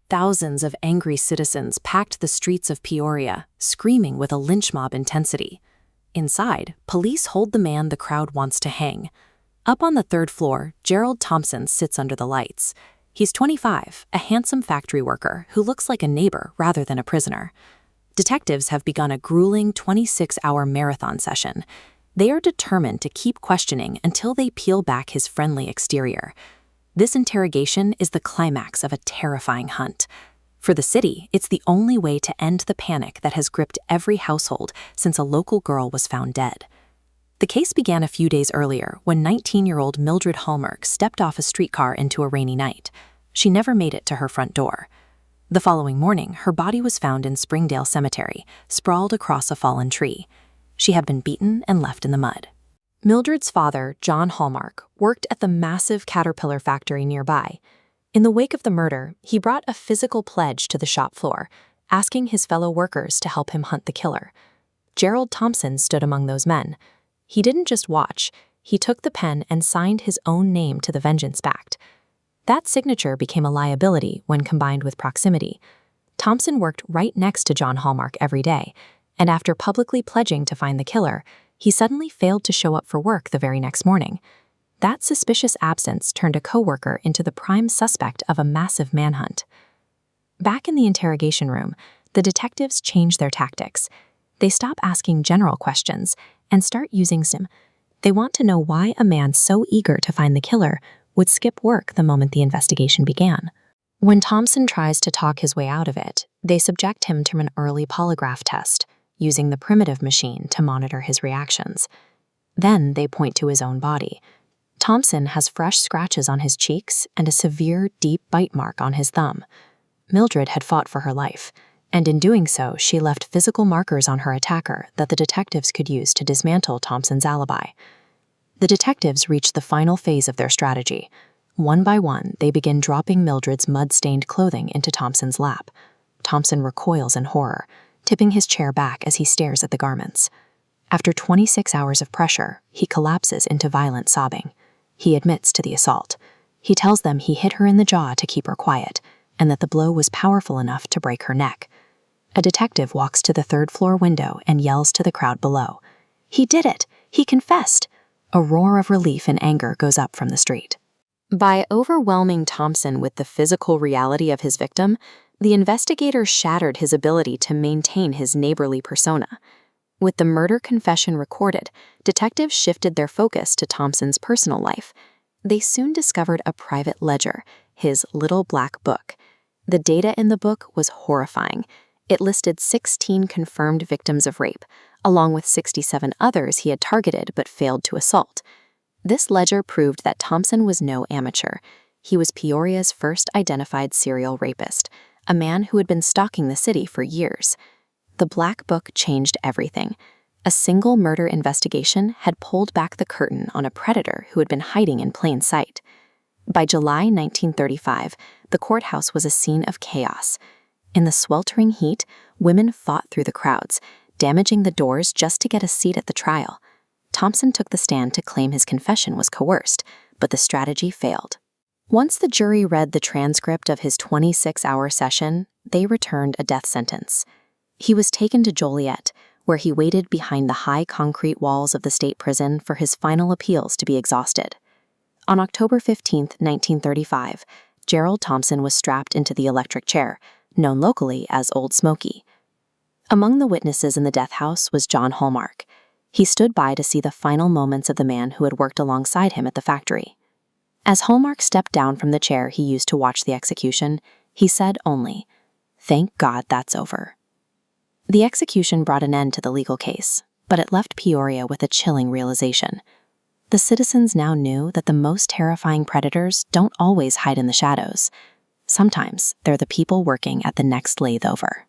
Thousands of angry citizens packed the streets of Peoria, screaming with a lynch mob intensity. Inside, police hold the man the crowd wants to hang. Up on the third floor, Gerald Thompson sits under the lights. He's 25, a handsome factory worker who looks like a neighbor rather than a prisoner. Detectives have begun a grueling 26-hour marathon session. They are determined to keep questioning until they peel back his friendly exterior. This interrogation is the climax of a terrifying hunt. For the city, it's the only way to end the panic that has gripped every household since a local girl was found dead. The case began a few days earlier when 19-year-old Mildred Hallmark stepped off a streetcar into a rainy night. She never made it to her front door. The following morning, her body was found in Springdale Cemetery, sprawled across a fallen tree. She had been beaten and left in the mud. Mildred's father, John Hallmark, worked at the massive Caterpillar factory nearby. In the wake of the murder, he brought a physical pledge to the shop floor, asking his fellow workers to help him hunt the killer. Gerald Thompson stood among those men. He didn't just watch, he took the pen and signed his own name to the Vengeance Pact. That signature became a liability when combined with proximity. Thompson worked right next to John Hallmark every day, and after publicly pledging to find the killer, he suddenly failed to show up for work the very next morning. That suspicious absence turned a coworker into the prime suspect of a massive manhunt. Back in the interrogation room, the detectives changed their tactics. They stop asking general questions and start using sim. They want to know why a man so eager to find the killer would skip work the moment the investigation began. When Thompson tries to talk his way out of it, they subject him to an early polygraph test, using the primitive machine to monitor his reactions. Then they point to his own body. Thompson has fresh scratches on his cheeks and a severe, deep bite mark on his thumb. Mildred had fought for her life, and in doing so, she left physical markers on her attacker that the detectives could use to dismantle Thompson's alibi. The detectives reach the final phase of their strategy. One by one, they begin dropping Mildred's mud-stained clothing into Thompson's lap. Thompson recoils in horror, tipping his chair back as he stares at the garments. After 26 hours of pressure, he collapses into violent sobbing. He admits to the assault. He tells them he hit her in the jaw to keep her quiet, and that the blow was powerful enough to break her neck. A detective walks to the third-floor window and yells to the crowd below. "He did it! He confessed!" A roar of relief and anger goes up from the street. By overwhelming Thompson with the physical reality of his victim, the investigator shattered his ability to maintain his neighborly persona. With the murder confession recorded, detectives shifted their focus to Thompson's personal life. They soon discovered a private ledger, his little black book. The data in the book was horrifying. It listed 16 confirmed victims of rape, along with 67 others he had targeted but failed to assault. This ledger proved that Thompson was no amateur. He was Peoria's first identified serial rapist, a man who had been stalking the city for years. The Black Book changed everything. A single murder investigation had pulled back the curtain on a predator who had been hiding in plain sight. By July 1935, the courthouse was a scene of chaos. In the sweltering heat, women fought through the crowds, damaging the doors just to get a seat at the trial. Thompson took the stand to claim his confession was coerced, but the strategy failed. Once the jury read the transcript of his 26-hour session, they returned a death sentence. He was taken to Joliet, where he waited behind the high concrete walls of the state prison for his final appeals to be exhausted. On October 15, 1935, Gerald Thompson was strapped into the electric chair, known locally as Old Smoky. Among the witnesses in the death house was John Hallmark. He stood by to see the final moments of the man who had worked alongside him at the factory. As Hallmark stepped down from the chair he used to watch the execution, he said only, "Thank God that's over." The execution brought an end to the legal case, but it left Peoria with a chilling realization. The citizens now knew that the most terrifying predators don't always hide in the shadows. Sometimes they're the people working at the next lathe over.